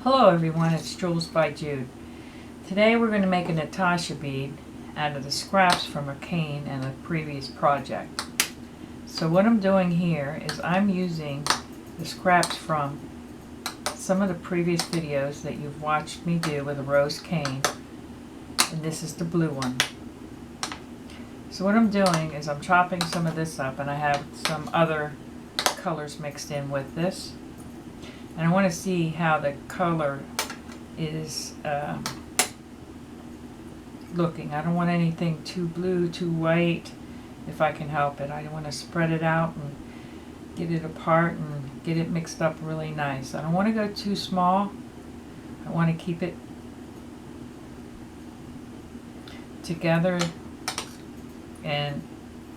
Hello everyone, it's Jules by Jude. Today we're going to make a Natasha bead out of the scraps from a cane and a previous project. So what I'm doing here is I'm using the scraps from some of the previous videos that you've watched me do with a rose cane, and this is the blue one. So what I'm doing is I'm chopping some of this up, and I have some other colors mixed in with this. And I want to see how the color is looking. I don't want anything too blue, too white, if I can help it. I want to spread it out and get it apart and get it mixed up really nice. I don't want to go too small. I want to keep it together, and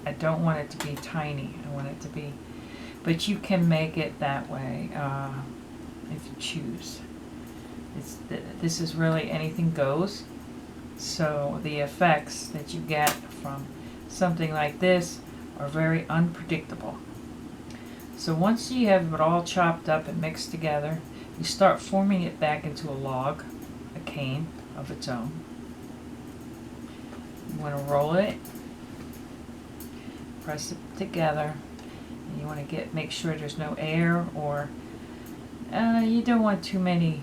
I don't want it to be tiny. I want it to be, but you can make it that way if you choose. This is really anything goes. So the effects that you get from something like this are very unpredictable. So once you have it all chopped up and mixed together, you start forming it back into a log, a cane of its own. You want to roll it, press it together, and you want to make sure there's no air, or you don't want too many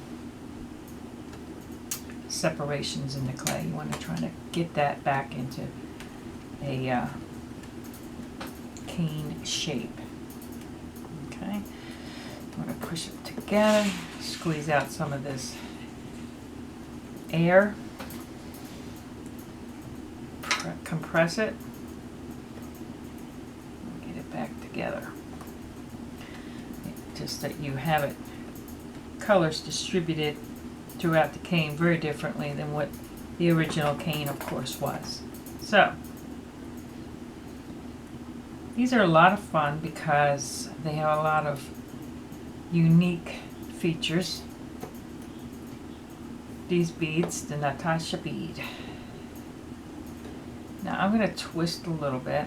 separations in the clay. You want to try to get that back into a cane shape. Okay, you want to push it together, squeeze out some of this air, compress it, and get it back together. Just that you have it colors distributed throughout the cane very differently than what the original cane, of course, was. So these are a lot of fun because they have a lot of unique features. These beads, the Natasha bead. Now I'm going to twist a little bit,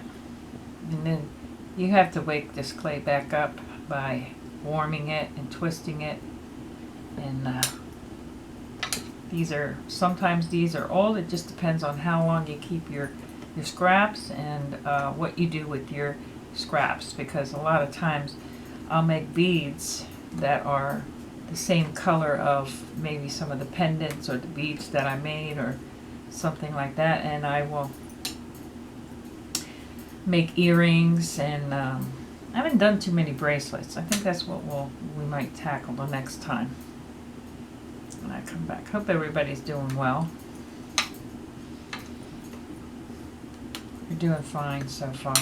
and then you have to wake this clay back up by warming it and twisting it. And sometimes these are old. It just depends on how long you keep your scraps and what you do with your scraps, because a lot of times I'll make beads that are the same color of maybe some of the pendants or the beads that I made or something like that, and I will make earrings, and I haven't done too many bracelets. I think that's what we might tackle the next time when I come back. Hope everybody's doing well. You're doing fine so far.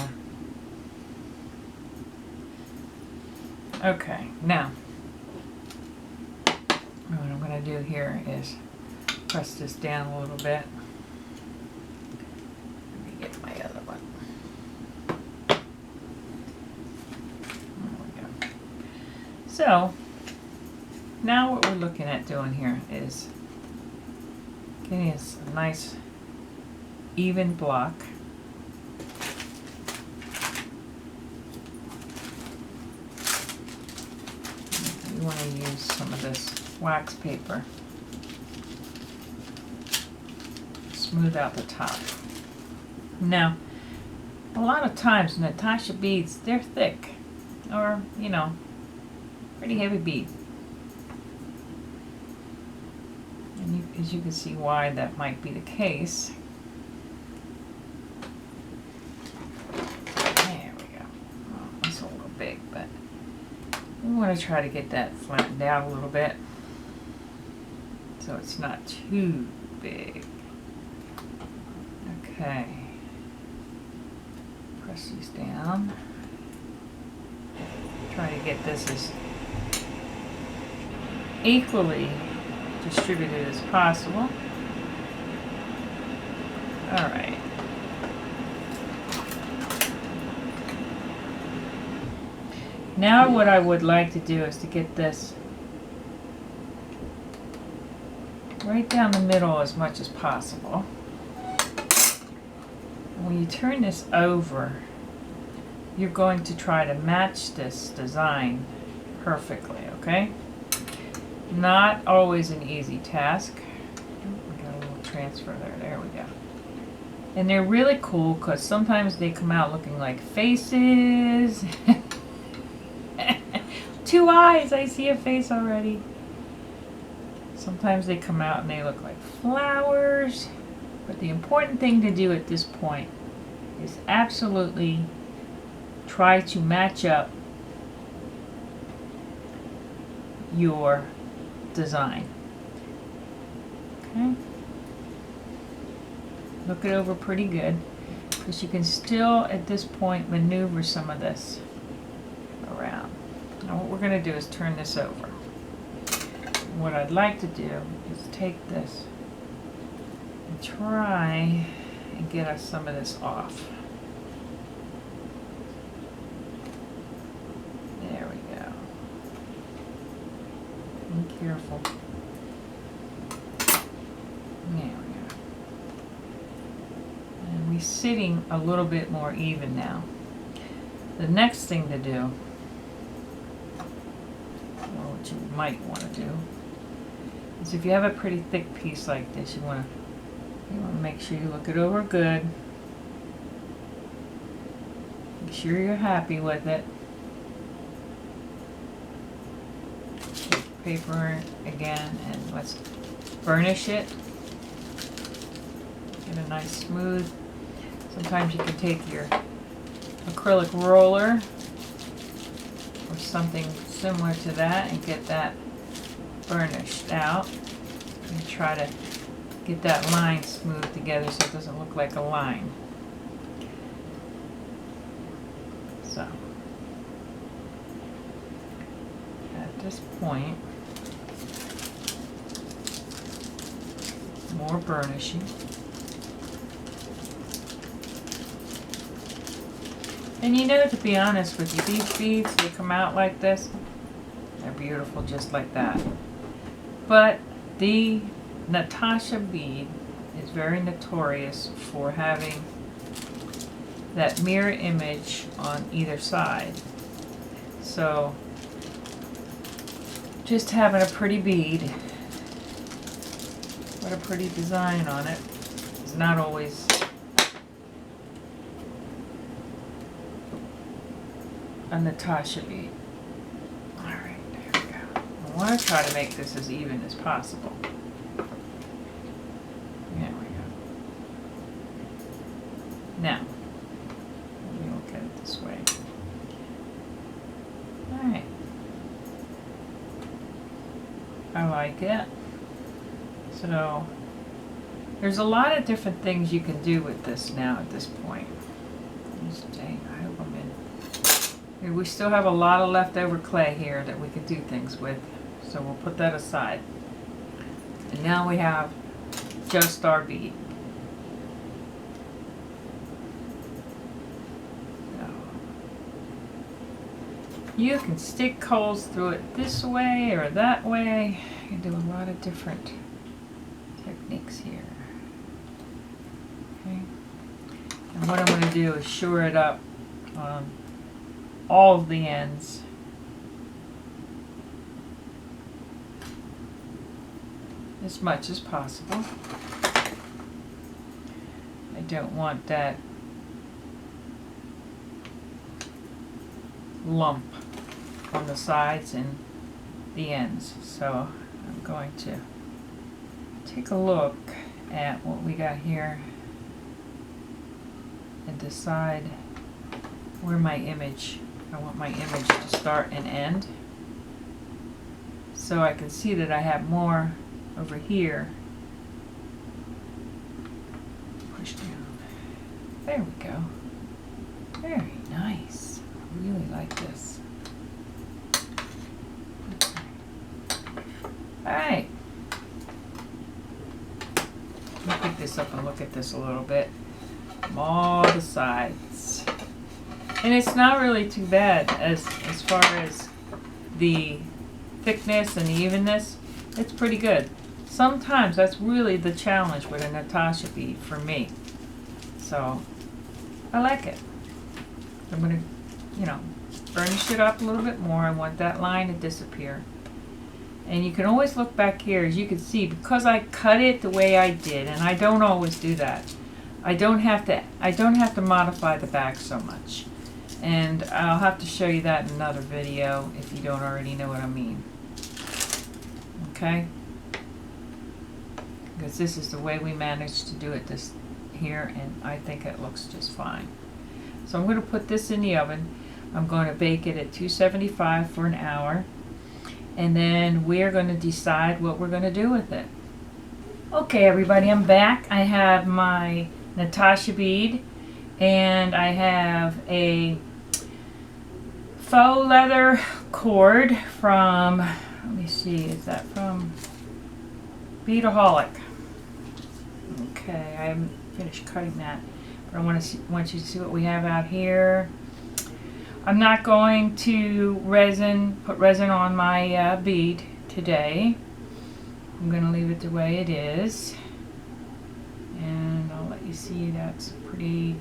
Okay, now what I'm going to do here is press this down a little bit. Let me get my other one. There we go. So now what we're looking at doing here is getting us a nice even block. You want to use some of this wax paper. Smooth out the top. Now, a lot of times Natasha beads, they're thick, or pretty heavy bead. As you can see why that might be the case. There we go. Oh, that's a little big, but we want to try to get that flattened out a little bit so it's not too big. Okay. Press these down. Try to get this as equally distributed as possible. All right. Now what I would like to do is to get this right down the middle as much as possible. When you turn this over, you're going to try to match this design perfectly, okay? Not always an easy task. We got a little transfer there. There we go. And they're really cool because sometimes they come out looking like faces. 2 eyes. I see a face already. Sometimes they come out and they look like flowers. But the important thing to do at this point is absolutely try to match up your design. Okay? Look it over pretty good because you can still at this point maneuver some of this around. Now what we're going to do is turn this over. What I'd like to do is take this and try and get us some of this off. There we go. Be careful. There we go. And we're sitting a little bit more even now. The next thing to do, or what you might want to do, is if you have a pretty thick piece like this, you want to make sure you look it over good. Make sure you're happy with it. Take paper again and let's burnish it. Get a nice smooth. Sometimes you can take your acrylic roller or something similar to that and get that burnished out and try to get that line smooth together so it doesn't look like a line. So at this point, more burnishing. And you know, to be honest with you, these beads, they come out like this. They're beautiful just like that. But the Natasha Bead is very notorious for having that mirror image on either side. So just having a pretty bead with a pretty design on it is not always a Natasha bead. Alright, there we go. I want to try to make this as even as possible. There we go. Now, let me look at it this way. Alright. I like it. So, there's a lot of different things you can do with this now at this point. I hope I'm in. We still have a lot of leftover clay here that we could do things with, so we'll put that aside. And now we have just our bead. So, you can stick holes through it this way or that way. You can do a lot of different techniques here. Okay. And what I'm going to do is shore it up on all of the ends. As much as possible. I don't want that lump on the sides and the ends. So I'm going to take a look at what we got here and decide where my image, I want my image to start and end. So I can see that I have more over here. Push down. There we go. Very nice. I really like this. Okay. Alright. Let me pick this up and look at this a little bit. From all the sides. And it's not really too bad as far as the thickness and the evenness. It's pretty good. Sometimes that's really the challenge with a Natasha bead for me. So I like it. I'm going to, burnish it up a little bit more. I want that line to disappear. And you can always look back here, as you can see, because I cut it the way I did, and I don't always do that. I don't have to modify the back so much. And I'll have to show you that in another video if you don't already know what I mean. Okay? Because this is the way we managed to do it this here, and I think it looks just fine. So I'm going to put this in the oven. I'm going to bake it at 275 for an hour. And then we're going to decide what we're going to do with it. Okay, everybody, I'm back. I have my Natasha bead, and I have a faux leather cord from, let me see, is that from Beadaholic? Okay, I haven't finished cutting that, but I want you to see what we have out here. I'm not going to put resin on my bead today. I'm going to leave it the way it is. And I'll let you see that's pretty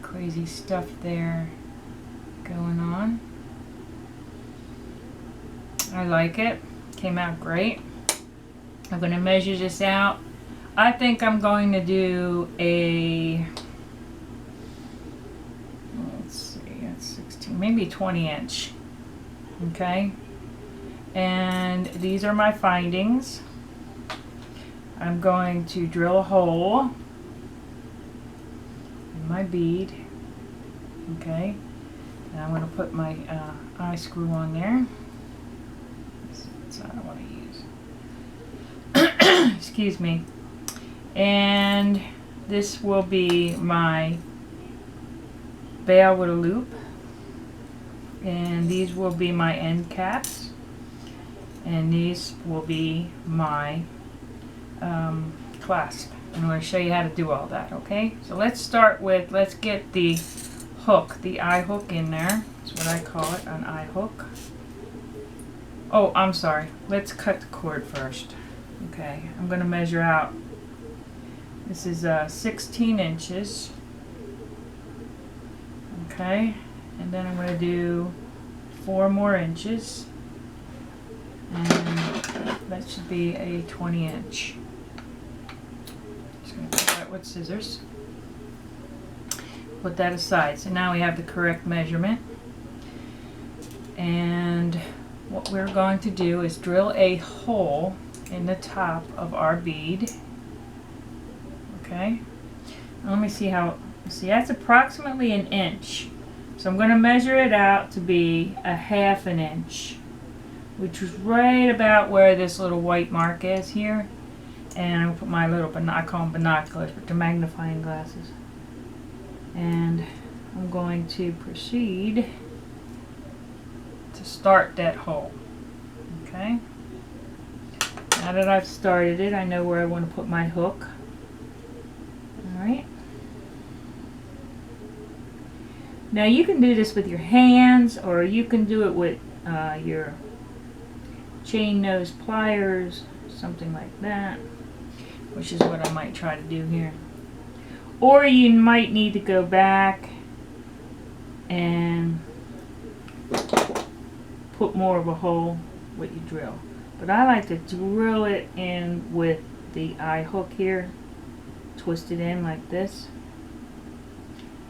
crazy stuff there going on. I like it. Came out great. I'm going to measure this out. I think I'm going to do a, let's see, that's 16, maybe 20 inch. Okay. And these are my findings. I'm going to drill a hole in my bead. Okay. And I'm going to put my eye screw on there. That's what I want to use. Excuse me. And this will be my bail with a loop. And these will be my end caps. And these will be my clasp. I'm going to show you how to do all that, okay? So let's start with, let's get the hook, the eye hook in there. That's what I call it, an eye hook. Oh, I'm sorry. Let's cut the cord first. Okay, I'm going to measure out. This is 16 inches. Okay, and then I'm going to do 4 more inches. And that should be a 20 inch. Just going to cut that with scissors. Put that aside. So now we have the correct measurement. And what we're going to do is drill a hole in the top of our bead. Okay. Now let me see how, see, that's approximately an inch. So I'm going to measure it out to be a 1/2 inch, which is right about where this little white mark is here. And I'm going to put my little, I call them binoculars, but they're magnifying glasses. And I'm going to proceed to start that hole. Okay. Now that I've started it, I know where I want to put my hook. Alright. Now you can do this with your hands, or you can do it with your chain nose pliers, something like that, which is what I might try to do here. Or you might need to go back and put more of a hole with your drill. But I like to drill it in with the eye hook here, twist it in like this.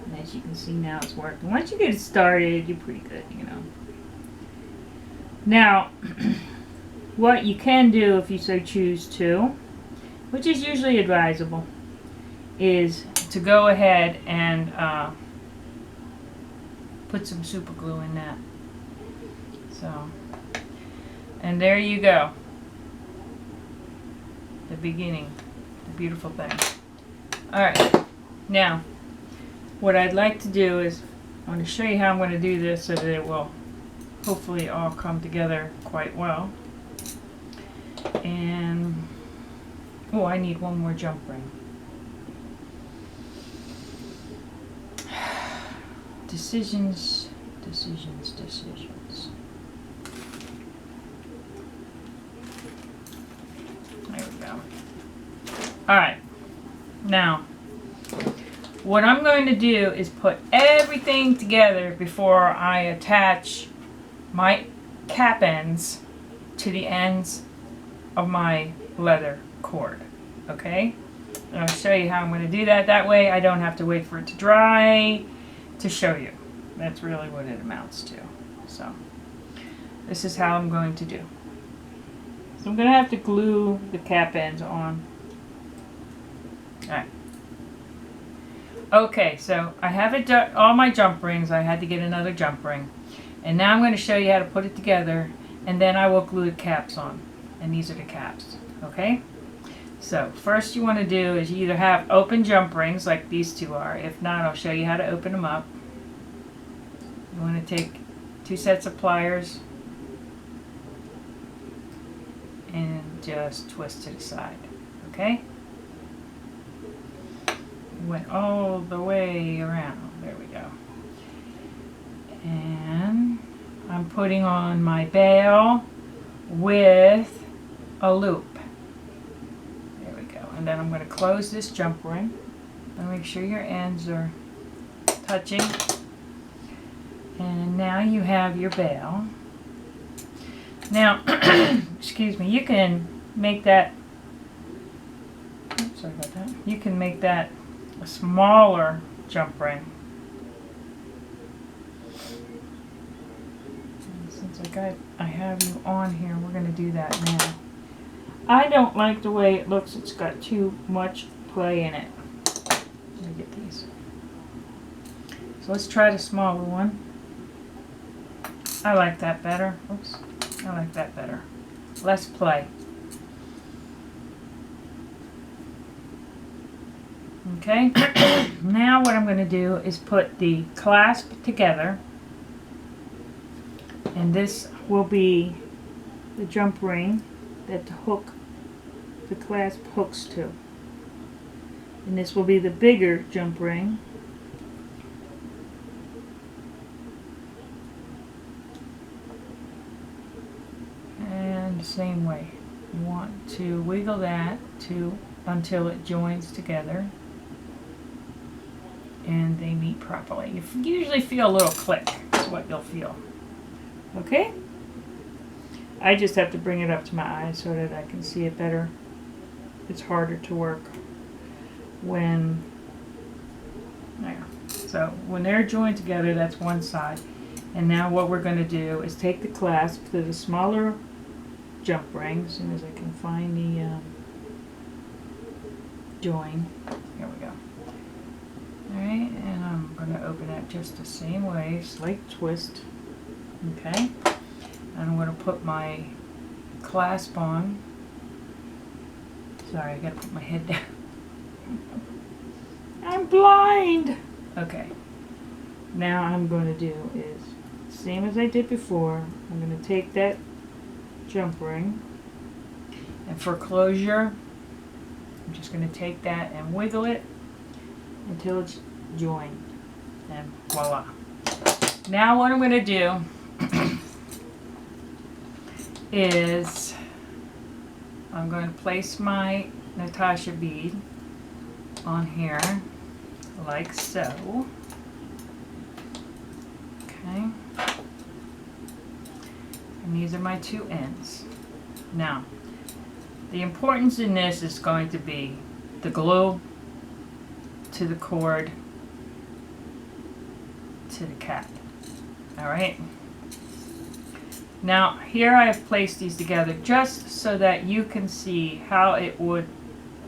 And as you can see now, it's working. Once you get it started, you're pretty good, you know. Now, what you can do if you so choose to, which is usually advisable, is to go ahead and put some super glue in that. So, and there you go. The beginning, the beautiful thing. Alright, now what I'd like to do is I want to show you how I'm going to do this so that it will hopefully all come together quite well. And oh, I need one more jump ring. Decisions, decisions, decisions. There we go. Alright, now what I'm going to do is put everything together before I attach my cap ends to the ends of my leather cord. Okay? And I'll show you how I'm going to do that. That way I don't have to wait for it to dry to show you. That's really what it amounts to. So this is how I'm going to do. So I'm going to have to glue the cap ends on. Alright. Okay, so I have it done, all my jump rings. I had to get another jump ring. And now I'm going to show you how to put it together, and then I will glue the caps on. And these are the caps. Okay? So first you want to do is you either have open jump rings like these two are. If not, I'll show you how to open them up. You want to take 2 sets of pliers and just twist to the side. Okay? Went all the way around. There we go. And I'm putting on my bail with a loop. There we go. And then I'm going to close this jump ring and make sure your ends are touching. And now you have your bail. Now, excuse me, you can make that, oops, sorry about that. You can make that a smaller jump ring. And since I have you on here, we're going to do that now. I don't like the way it looks. It's got too much play in it. Let me get these. So let's try the smaller one. I like that better. Oops. I like that better. Less play. Okay. Now what I'm going to do is put the clasp together. And this will be the jump ring that the clasp hooks to. And this will be the bigger jump ring. And the same way. You want to wiggle that until it joins together and they meet properly. You usually feel a little click. That's what you'll feel. Okay? I just have to bring it up to my eyes so that I can see it better. It's harder to work when there. So when they're joined together, that's one side. And now what we're going to do is take the clasp to the smaller jump ring, as soon as I can find the join. Here we go. Alright, and I'm going to open it just the same way, slight twist. Okay, and I'm going to put my clasp on. Sorry, I got to put my head down. I'm blind! Okay, now I'm going to do is, same as I did before, I'm going to take that jump ring, and for closure, I'm just going to take that and wiggle it until it's joined, and voila. Now what I'm going to do is I'm going to place my Natasha bead on here like so. Okay. And these are my 2 ends. Now, the importance in this is going to be the glue to the cord to the cap. Alright? Now, here I have placed these together just so that you can see how it would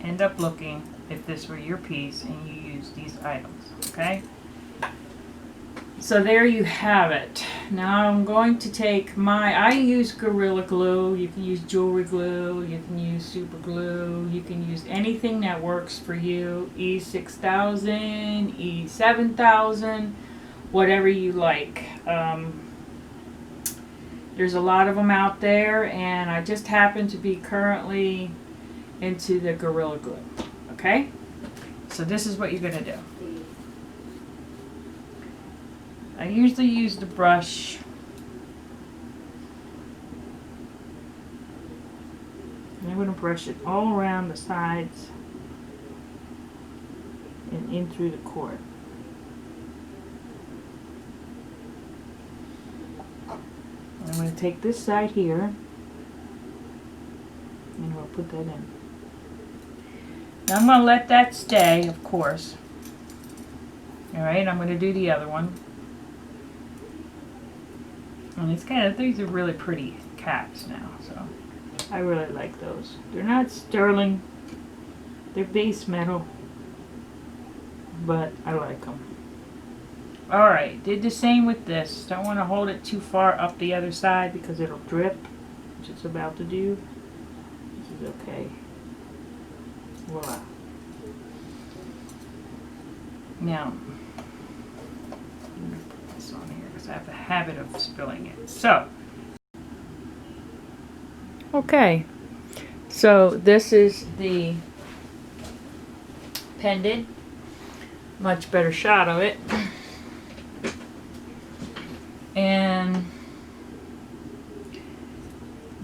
end up looking if this were your piece and you use these items. Okay? So there you have it. Now I'm going to take I use Gorilla Glue. You can use jewelry glue. You can use super glue. You can use anything that works for you. E6000, E7000, whatever you like. There's a lot of them out there, and I just happen to be currently into the Gorilla Glue. Okay? So this is what you're going to do. I usually use the brush. I'm going to brush it all around the sides and in through the cord. I'm going to take this side here put that in. Now I'm going to let that stay, of course. Alright, I'm going to do the other one. And it's kind of, these are really pretty caps now, so I really like those. They're not sterling, they're base metal, but I like them. Alright, did the same with this. Don't want to hold it too far up the other side because it'll drip, which it's about to do. This is okay. Voila. Now, I'm going to put this on here because I have a habit of spilling it. So, okay. So this is the pendant. Much better shot of it. And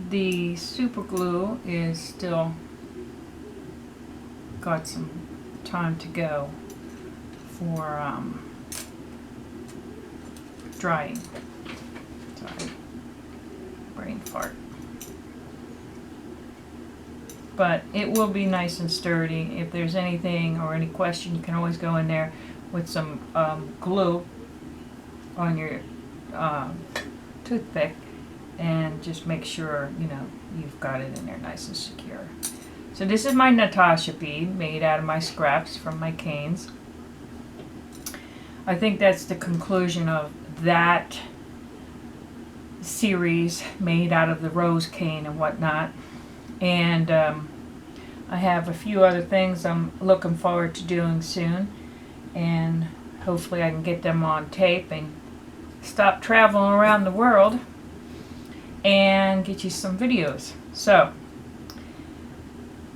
the super glue is still got some time to go for drying. Sorry, brain fart. But it will be nice and sturdy. If there's anything or any question, you can always go in there with some glue on your toothpick and just make sure, you know, you've got it in there nice and secure. So this is my Natasha bead made out of my scraps from my canes. I think that's the conclusion of that series made out of the rose cane and whatnot. And I have a few other things I'm looking forward to doing soon, and hopefully I can get them on tape and stop traveling around the world and get you some videos. So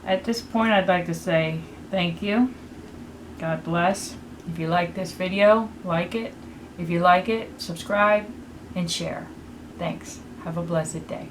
at this point I'd like to say thank you. God bless. If you like this video, like it. If you like it, subscribe and share. Thanks. Have a blessed day.